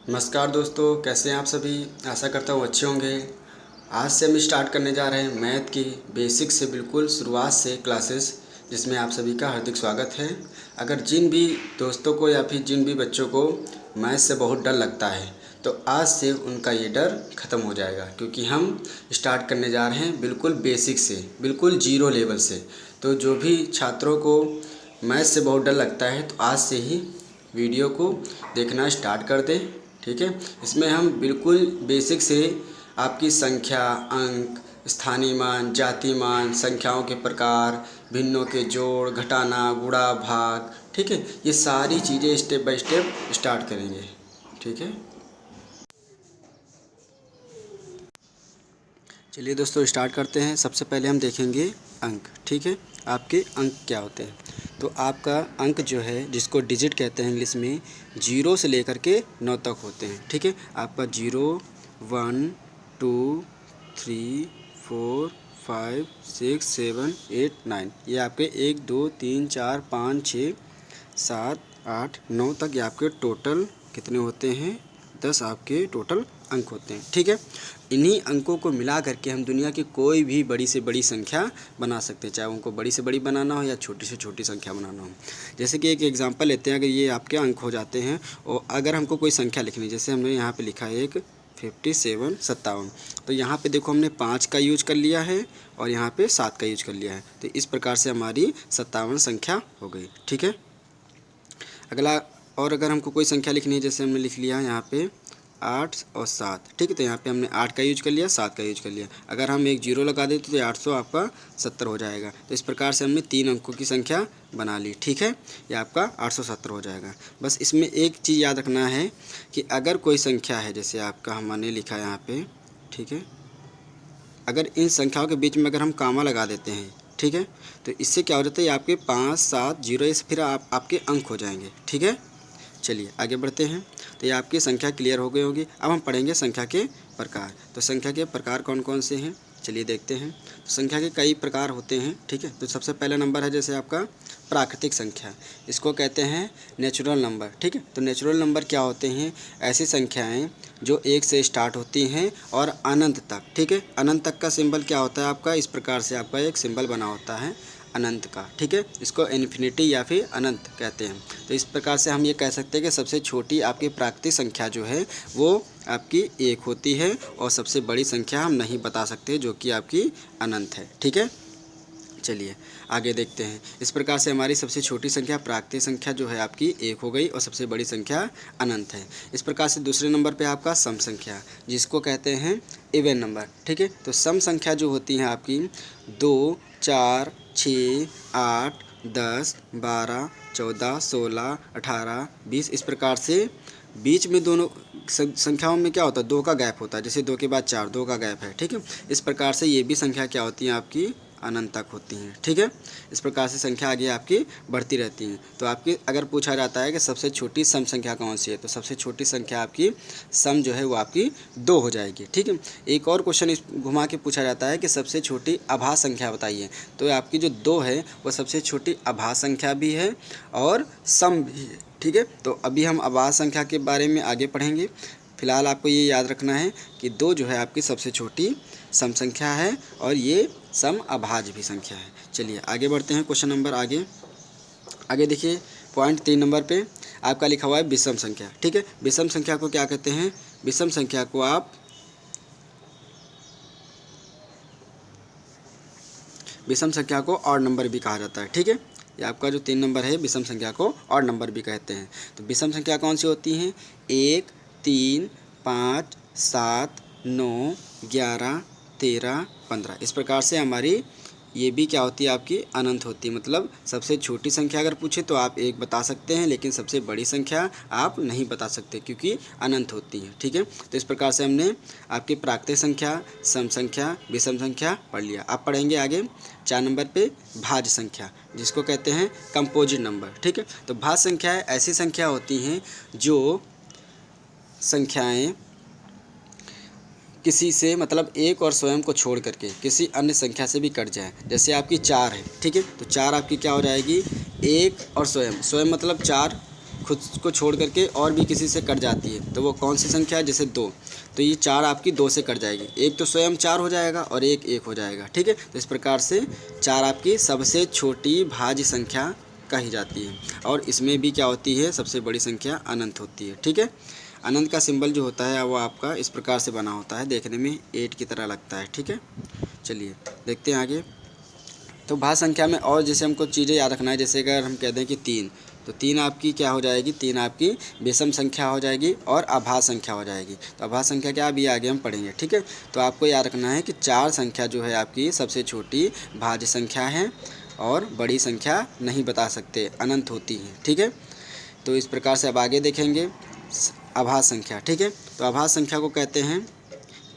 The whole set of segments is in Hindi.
नमस्कार दोस्तों, कैसे हैं आप सभी। आशा करता हूँ अच्छे होंगे। आज से हम स्टार्ट करने जा रहे हैं मैथ की बेसिक से बिल्कुल शुरुआत से क्लासेस, जिसमें आप सभी का हार्दिक स्वागत है। अगर जिन भी दोस्तों को या फिर जिन भी बच्चों को मैथ से बहुत डर लगता है तो आज से उनका ये डर ख़त्म हो जाएगा, क्योंकि हम स्टार्ट करने जा रहे हैं बिल्कुल बेसिक से, बिल्कुल जीरो लेवल से। तो जो भी छात्रों को मैथ से बहुत डर लगता है तो आज से ही वीडियो को देखना स्टार्ट कर दें, ठीक है। इसमें हम बिल्कुल बेसिक से आपकी संख्या, अंक, स्थानीय मान, जातीय मान, संख्याओं के प्रकार, भिन्नों के जोड़, घटाना, गुणा, भाग, ठीक है, ये सारी चीज़ें स्टेप बाय स्टेप स्टार्ट करेंगे, ठीक है। चलिए दोस्तों स्टार्ट करते हैं। सबसे पहले हम देखेंगे अंक, ठीक है। आपके अंक क्या होते हैं। तो आपका अंक जो है, जिसको डिजिट कहते हैं इंग्लिश में, 0 से लेकर के 9 तक होते हैं, ठीक है। आपका 0, 1, 2, 3, 4, 5, 6, 7, 8, 9, ये आपके 1, 2, 3, 4, 5, 6, 7, 8, 9 तक ये आपके टोटल कितने होते हैं, 10 आपके टोटल अंक होते हैं, ठीक है। इन्हीं अंकों को मिला करके हम दुनिया की कोई भी बड़ी से बड़ी संख्या बना सकते हैं, चाहे उनको बड़ी से बड़ी बनाना हो या छोटी से छोटी संख्या बनाना हो। जैसे कि एक एग्जांपल लेते हैं। अगर ये आपके अंक हो जाते हैं और अगर हमको कोई संख्या लिखनी है, जैसे हमने यहाँ पे लिखा है एक 57, 57, तो यहाँ पे देखो हमने 5 का यूज कर लिया है और यहाँ पे 7 का यूज कर लिया है। तो इस प्रकार से हमारी 57 संख्या हो गई, ठीक है। अगला, और अगर हमको कोई संख्या लिखनी है, जैसे हमने लिख लिया यहाँ पे 8 और 7, ठीक है। तो यहाँ पे हमने 8 का यूज कर लिया, 7 का यूज कर लिया। अगर हम एक 0 लगा देते तो 800 आपका 70 हो जाएगा। तो इस प्रकार से हमने 3 अंकों की संख्या बना ली, ठीक है। ये आपका 870 हो जाएगा। बस इसमें एक चीज़ याद रखना है कि अगर कोई संख्या है, जैसे आपका हमने लिखा है यहाँ पे, ठीक है, अगर इन संख्याओं के बीच में अगर हम कामा लगा देते हैं, ठीक है, तो इससे क्या हो जाता है, ये आपके 5, 7, 0, ये फिर आपके अंक हो जाएंगे, ठीक है। चलिए आगे बढ़ते हैं। तो ये आपकी संख्या क्लियर हो गई होगी। अब हम पढ़ेंगे संख्या के प्रकार। तो संख्या के प्रकार कौन कौन से हैं, चलिए देखते हैं। तो संख्या के कई प्रकार होते हैं, ठीक है। तो सबसे पहला नंबर है जैसे आपका प्राकृतिक संख्या, इसको कहते हैं नेचुरल नंबर, ठीक है। तो नेचुरल नंबर क्या होते हैं, ऐसी संख्याएं जो 1 से स्टार्ट होती हैं और अनंत तक, ठीक है। अनंत तक का सिंबल क्या होता है आपका, इस प्रकार से आपका एक सिंबल बना होता है अनंत का, ठीक है। इसको इन्फिनिटी या फिर अनंत कहते हैं। तो इस प्रकार से हम ये कह सकते हैं कि सबसे छोटी आपकी प्राकृतिक संख्या जो है वो आपकी 1 होती है और सबसे बड़ी संख्या हम नहीं बता सकते जो कि आपकी अनंत है, ठीक है। चलिए आगे देखते हैं। इस प्रकार से हमारी सबसे छोटी संख्या प्राकृतिक संख्या जो है आपकी 1 हो गई और सबसे बड़ी संख्या अनंत है। इस प्रकार से दूसरे नंबर पे आपका सम संख्या, जिसको कहते हैं इवन नंबर, ठीक है। तो सम संख्या जो होती हैं आपकी 2, 4, 6, 8, 10, 12, 14, 16, 18, 20, इस प्रकार से बीच में दोनों संख्याओं में क्या होता है, 2 का गैप होता है। जैसे 2 के बाद 4, 2 का गैप है, ठीक है। इस प्रकार से ये भी संख्या क्या होती है आपकी अनंत तक होती हैं, ठीक है। इस प्रकार से संख्या आगे आपकी बढ़ती रहती हैं। तो आपकी अगर पूछा जाता है कि सबसे छोटी सम संख्या कौन सी है, तो सबसे छोटी संख्या आपकी सम जो है वो आपकी 2 हो जाएगी, ठीक है। एक और क्वेश्चन इस घुमा के पूछा जाता है कि सबसे छोटी अभाज्य संख्या बताइए, तो आपकी जो 2 है वो सबसे छोटी अभाज्य संख्या भी है और सम भी है, ठीक है। तो अभी हम अभाज्य संख्या के बारे में आगे पढ़ेंगे। फिलहाल आपको ये याद रखना है कि 2 जो है आपकी सबसे छोटी सम संख्या है और ये सम अभाज्य भी संख्या है। चलिए आगे बढ़ते हैं क्वेश्चन नंबर आगे देखिए। पॉइंट 3 नंबर पे आपका लिखा हुआ है विषम संख्या, ठीक है। विषम संख्या को क्या कहते हैं, विषम संख्या को आप विषम संख्या को ऑड नंबर भी कहा जाता है, ठीक है। ये आपका जो 3 नंबर है विषम संख्या को ऑड नंबर भी कहते हैं। तो विषम संख्या कौन सी होती हैं, 1, 3, 5, 7, 9, 11, 13, 15, इस प्रकार से हमारी ये भी क्या होती है आपकी अनंत होती है। मतलब सबसे छोटी संख्या अगर पूछे तो आप 1 बता सकते हैं, लेकिन सबसे बड़ी संख्या आप नहीं बता सकते क्योंकि अनंत होती है, ठीक है। तो इस प्रकार से हमने आपकी प्राकृतिक संख्या, सम संख्या, विषम संख्या पढ़ लिया। अब पढ़ेंगे आगे 4 नंबर पे भाज्य संख्या, जिसको कहते हैं कंपोजिट नंबर, ठीक है। तो भाज्य संख्याएँ ऐसी संख्या होती हैं जो संख्याएँ किसी से मतलब 1 और स्वयं को छोड़ करके किसी अन्य संख्या से भी कट जाए। जैसे आपकी 4 है, ठीक है। तो 4 आपकी क्या हो जाएगी, 1 और स्वयं, स्वयं मतलब 4 खुद को छोड़ करके और भी किसी से कट जाती है तो वो कौन सी संख्या है? जैसे 2, तो ये 4 आपकी 2 से कट जाएगी, एक तो स्वयं 4 हो जाएगा और एक 1 हो जाएगा, ठीक है। तो इस प्रकार से 4 आपकी सबसे छोटी भाज्य संख्या कही जाती है। और इसमें भी क्या होती है? सबसे बड़ी संख्या अनंत होती है, ठीक है। अनंत का सिंबल जो होता है वो आपका इस प्रकार से बना होता है, देखने में 8 की तरह लगता है, ठीक है। चलिए देखते हैं आगे। तो भाज्य संख्या में और जैसे हमको चीज़ें याद रखना है, जैसे अगर हम कह दें कि 3, तो 3 आपकी क्या हो जाएगी? 3 आपकी विषम संख्या हो जाएगी और अभाज्य संख्या हो जाएगी। तो अभाज्य संख्या क्या, अभी आगे हम पढ़ेंगे, ठीक है। तो आपको याद रखना है कि 4 संख्या जो है आपकी सबसे छोटी भाज्य संख्या है और बड़ी संख्या नहीं बता सकते, अनंत होती है, ठीक है। तो इस प्रकार से अब आगे देखेंगे अभाज्य संख्या, ठीक है। तो अभाज्य संख्या को कहते हैं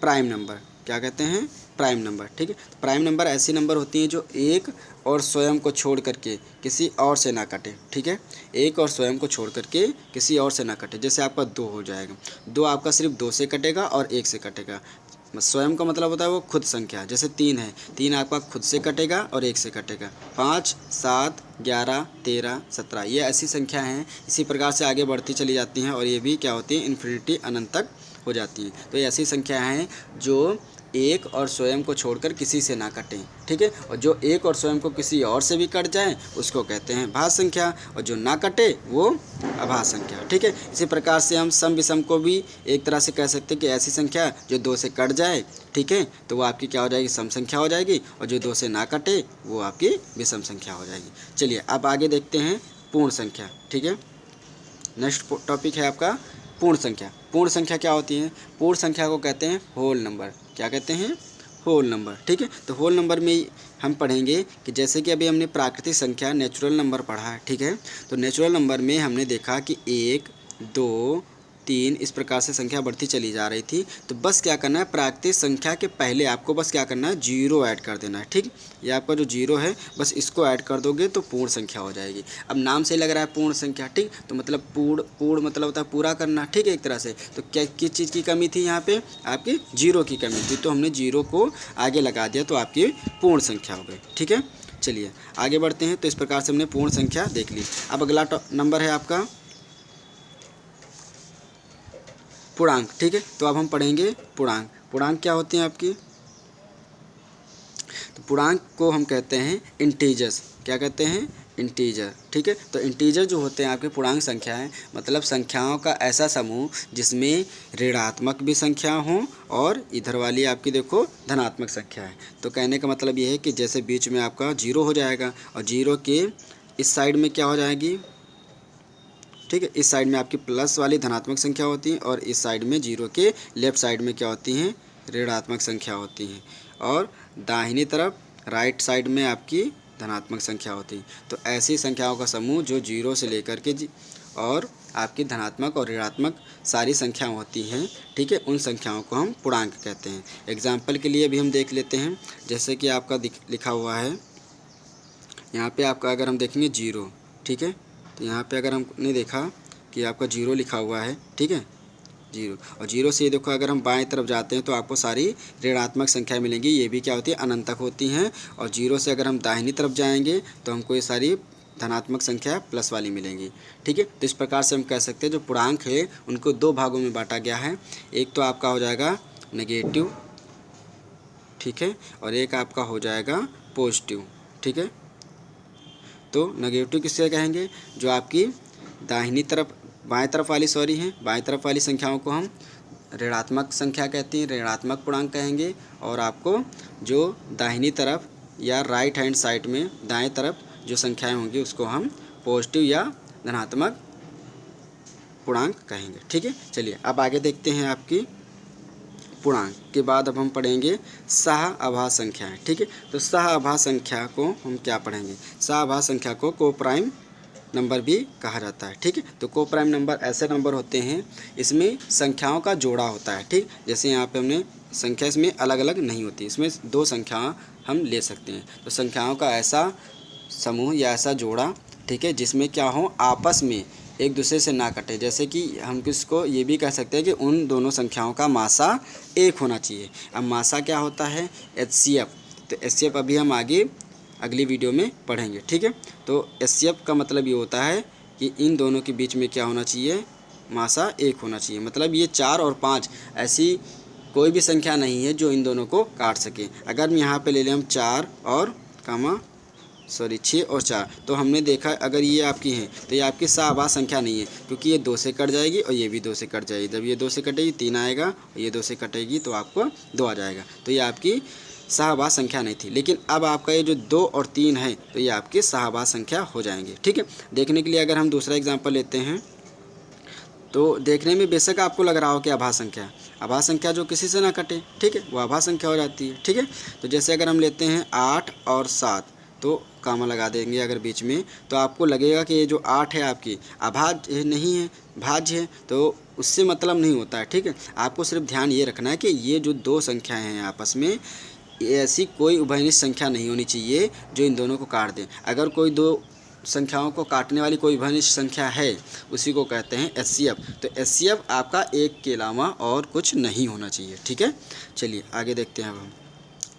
प्राइम नंबर। क्या कहते हैं? प्राइम नंबर, ठीक है। तो प्राइम नंबर ऐसी नंबर होती हैं जो एक और स्वयं को छोड़ करके किसी और से ना कटे, ठीक है। एक और स्वयं को छोड़ करके किसी और से ना कटे। जैसे आपका 2 हो जाएगा, 2 आपका सिर्फ 2 से कटेगा और 1 से कटेगा। स्वयं का मतलब होता है वो खुद संख्या। जैसे 3 है, 3 आपका खुद से कटेगा और 1 से कटेगा। 5, 7, 11, 13, 17 ये ऐसी संख्या हैं, इसी प्रकार से आगे बढ़ती चली जाती हैं और ये भी क्या होती है? इन्फिनिटी, अनंत तक हो जाती हैं। तो ये ऐसी संख्या हैं जो एक और स्वयं को छोड़कर किसी से ना कटें, ठीक है। और जो एक और स्वयं को किसी और से भी कट जाए उसको कहते हैं भाज्य संख्या, और जो ना कटे वो अभाज्य संख्या, ठीक है। इसी प्रकार से हम सम विषम को भी एक तरह से कह सकते हैं कि ऐसी संख्या जो 2 से कट जाए, ठीक है, तो वो आपकी क्या हो जाएगी? सम संख्या हो जाएगी। और जो 2 से ना कटे वो आपकी विषम संख्या हो जाएगी। चलिए अब आगे देखते हैं पूर्ण संख्या, ठीक है। नेक्स्ट टॉपिक है आपका पूर्ण संख्या। पूर्ण संख्या क्या होती है? पूर्ण संख्या को कहते हैं होल नंबर। क्या कहते हैं? होल नंबर, ठीक है। तो होल नंबर में हम पढ़ेंगे कि जैसे कि अभी हमने प्राकृतिक संख्या नेचुरल नंबर पढ़ा है, ठीक है। तो नेचुरल नंबर में हमने देखा कि 1, 2, 3 इस प्रकार से संख्या बढ़ती चली जा रही थी। तो बस क्या करना है? प्राकृतिक संख्या के पहले आपको बस क्या करना है? 0 ऐड कर देना है, ठीक। ये आपका जो 0 है बस इसको ऐड कर दोगे तो पूर्ण संख्या हो जाएगी। अब नाम से लग रहा है पूर्ण संख्या, ठीक। तो मतलब पूर्ण मतलब होता है पूरा करना, ठीक है, एक तरह से। तो क्या किस चीज़ की कमी थी यहाँ पे? आपकी 0 की कमी थी, तो हमने 0 को आगे लगा दिया तो आपकी पूर्ण संख्या हो गई, ठीक है। चलिए आगे बढ़ते हैं। तो इस प्रकार से हमने पूर्ण संख्या देख ली। अब अगला नंबर है आपका पूर्णांक, ठीक है। तो अब हम पढ़ेंगे पूर्णांक। पूर्णांक क्या होते हैं आपकी? तो पूर्णांक को हम कहते हैं इंटीजर्स। क्या कहते हैं? इंटीजर, ठीक है। तो इंटीजर जो होते हैं आपके पूर्णांक संख्या है, मतलब संख्याओं का ऐसा समूह जिसमें ऋणात्मक भी संख्या हो और इधर वाली आपकी देखो धनात्मक संख्या है। तो कहने का मतलब ये है कि जैसे बीच में आपका 0 हो जाएगा और 0 के इस साइड में क्या हो जाएगी? ठीक है, इस साइड में आपकी प्लस वाली धनात्मक संख्या होती है और इस साइड में 0 के लेफ्ट साइड में क्या होती हैं? ऋणात्मक संख्या होती हैं। और दाहिनी तरफ राइट साइड में आपकी धनात्मक संख्या होती है। तो ऐसी संख्याओं का समूह जो 0 से लेकर के और आपकी धनात्मक और ऋणात्मक सारी संख्याएं होती हैं, ठीक है, उन संख्याओं को हम पूर्णांक कहते हैं। एग्जाम्पल के लिए भी हम देख लेते हैं, जैसे कि आपका लिखा हुआ है यहाँ पे आपका, अगर हम देखेंगे 0, ठीक है। तो यहाँ पे अगर हमने देखा कि आपका 0 लिखा हुआ है, ठीक है, 0, और 0 से देखो अगर हम बाएं तरफ जाते हैं तो आपको सारी ऋणात्मक संख्या मिलेंगी। ये भी क्या होती है? अनंत तक होती हैं। और 0 से अगर हम दाहिनी तरफ जाएंगे तो हमको ये सारी धनात्मक संख्या प्लस वाली मिलेंगी, ठीक है। तो इस प्रकार से हम कह सकते हैं जो पूर्णांक है उनको 2 भागों में बांटा गया है। एक तो आपका हो जाएगा नेगेटिव, ठीक है, और एक आपका हो जाएगा पॉजिटिव, ठीक है। तो नेगेटिव किससे कहेंगे? जो आपकी दाहिनी तरफ बाएं तरफ वाली बाएं तरफ वाली संख्याओं को हम ऋणात्मक संख्या कहते हैं, ऋणात्मक पूर्णांक कहेंगे। और आपको जो दाहिनी तरफ या राइट हैंड साइड में दाएं तरफ जो संख्याएं होंगी उसको हम पॉजिटिव या धनात्मक पूर्णांक कहेंगे, ठीक है। चलिए अब आगे देखते हैं आपकी पूर्णांक के बाद अब हम पढ़ेंगे सह-अभाज्य संख्याएं, ठीक है। तो सह-अभाज्य संख्या को हम क्या पढ़ेंगे? सह-अभाज्य संख्या को कोप्राइम नंबर भी कहा जाता है, ठीक है। तो कोप्राइम नंबर ऐसे नंबर होते हैं इसमें संख्याओं का जोड़ा होता है, ठीक। जैसे यहाँ पे हमने संख्या इसमें अलग अलग नहीं होती, इसमें 2 संख्या हम ले सकते हैं। तो संख्याओं का ऐसा समूह या ऐसा जोड़ा, ठीक है, जिसमें क्या हो आपस में एक दूसरे से ना कटे। जैसे कि हम किसको ये भी कह सकते हैं कि उन दोनों संख्याओं का मासा 1 होना चाहिए। अब मासा क्या होता है? HCF। तो HCF अभी हम आगे अगली वीडियो में पढ़ेंगे, ठीक है। तो HCF का मतलब ये होता है कि इन दोनों के बीच में क्या होना चाहिए, मासा 1 होना चाहिए। मतलब ये 4 और 5 ऐसी कोई भी संख्या नहीं है जो इन दोनों को काट सके। अगर हम यहाँ पे ले लें हम 4 और 6 और 4, तो हमने देखा अगर ये आपकी है तो ये आपकी शाहबाज संख्या नहीं है, क्योंकि ये 2 से कट जाएगी और ये भी 2 से कट जाएगी। जब ये 2 से कटेगी 3 आएगा और ये 2 से कटेगी तो आपको 2 आ जाएगा। तो ये आपकी शाहबाज संख्या नहीं थी। लेकिन अब आपका ये जो 2 और 3 है तो ये आपकी शाहबाज संख्या हो जाएंगे। ठीक है, देखने के लिए अगर हम दूसरा एग्जाम्पल लेते हैं तो देखने में बेशक आपको लग रहा हो कि आभाज्य संख्या, आभाज्य संख्या जो किसी से ना कटे, ठीक है, वो आभाज्य संख्या हो जाती है। ठीक है, तो जैसे अगर हम लेते हैं 8 और 7, तो कामा लगा देंगे अगर बीच में, तो आपको लगेगा कि ये जो 8 है आपकी अभाज्य नहीं है, भाज्य है, तो उससे मतलब नहीं होता है। ठीक है, आपको सिर्फ ध्यान ये रखना है कि ये जो 2 संख्याएँ हैं आपस में, ऐसी कोई उभयनिष्ठ संख्या नहीं होनी चाहिए जो इन दोनों को काट दें। अगर कोई 2 संख्याओं को काटने वाली कोई उभयनिष्ठ संख्या है, उसी को कहते हैं HCF। तो HCF आपका 1 के अलावा और कुछ नहीं होना चाहिए। ठीक है, चलिए आगे देखते हैं अब हम।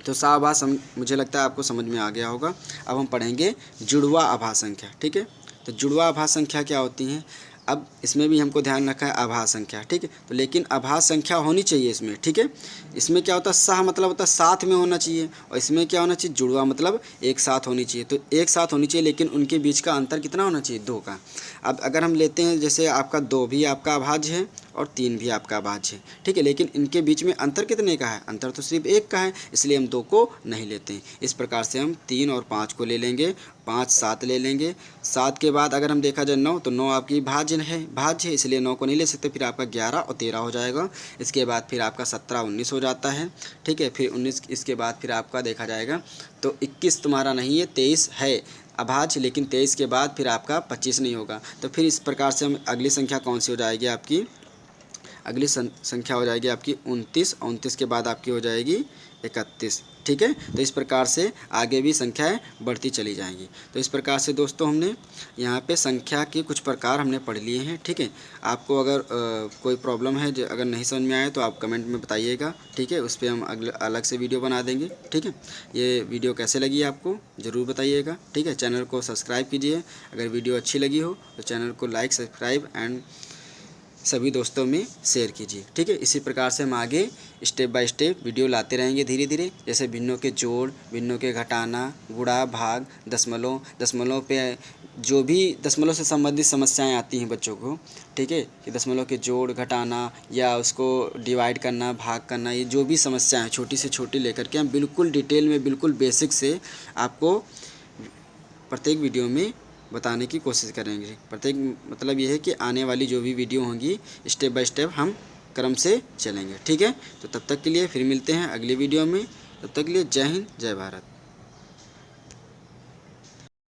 तो शाहबाज मुझे लगता है आपको समझ में आ गया होगा। अब हम पढ़ेंगे जुड़वा आभाज्य संख्या। ठीक है, तो जुड़वा आभाज्य संख्या क्या होती हैं, अब इसमें भी हमको ध्यान रखा है आभाज्य संख्या। ठीक है, तो लेकिन आभाज्य संख्या होनी चाहिए इसमें। ठीक है, इसमें क्या होता है, शाह मतलब होता है साथ में होना चाहिए, और इसमें क्या होना चाहिए, जुड़वा मतलब एक साथ होनी चाहिए। तो एक साथ होनी चाहिए, लेकिन उनके बीच का अंतर कितना होना चाहिए, 2 का। अब अगर हम लेते हैं जैसे आपका 2 भी आपका अभाज्य है और 3 भी आपका अभाज्य है। ठीक है, लेकिन इनके बीच में अंतर कितने का है, अंतर तो सिर्फ 1 का है, इसलिए हम 2 को नहीं लेते हैं। इस प्रकार से हम 3 और 5 को ले लेंगे, 5 7 ले लेंगे। 7 के बाद अगर हम देखा जाए 9, तो 9 आपकी भाज्य है, इसलिए 9 को नहीं ले सकते। फिर आपका 11 और 13 हो जाएगा। इसके बाद फिर आपका 17 19 हो जाता है। ठीक है, फिर 19, इसके बाद फिर आपका देखा जाएगा तो 21 तुम्हारा नहीं है, 23 है अभाज्य, लेकिन 23 के बाद फिर आपका 25 नहीं होगा। तो फिर इस प्रकार से हम अगली संख्या कौन सी हो जाएगी आपकी, अगली संख्या हो जाएगी आपकी 29, 29 के बाद आपकी हो जाएगी 31। ठीक है, तो इस प्रकार से आगे भी संख्याएं बढ़ती चली जाएंगी। तो इस प्रकार से दोस्तों हमने यहाँ पे संख्या के कुछ प्रकार हमने पढ़ लिए हैं। ठीक है, आपको अगर कोई प्रॉब्लम है, अगर नहीं समझ में आए तो आप कमेंट में बताइएगा। ठीक है, उस पर हम अलग से वीडियो बना देंगे। ठीक है, ये वीडियो कैसे लगी आपको ज़रूर बताइएगा। ठीक है, चैनल को सब्सक्राइब कीजिए। अगर वीडियो अच्छी लगी हो तो चैनल को लाइक, सब्सक्राइब एंड सभी दोस्तों में शेयर कीजिए। ठीक है, इसी प्रकार से हम आगे स्टेप बाय स्टेप वीडियो लाते रहेंगे धीरे धीरे। जैसे भिन्नों के जोड़, भिन्नों के घटाना, गुणा, भाग, दशमलव पे जो भी दशमलव से संबंधित समस्याएं आती हैं बच्चों को, ठीक है, कि दशमलव के जोड़, घटाना या उसको डिवाइड करना, भाग करना, ये जो भी समस्याएं छोटी से छोटी लेकर के हम बिल्कुल डिटेल में, बिल्कुल बेसिक से आपको प्रत्येक वीडियो में बताने की कोशिश करेंगे। प्रत्येक मतलब ये है कि आने वाली जो भी वीडियो होंगी स्टेप बाय स्टेप हम क्रम से चलेंगे। ठीक है, तो तब तक के लिए फिर मिलते हैं अगली वीडियो में। तब तक के लिए जय हिंद, जय भारत।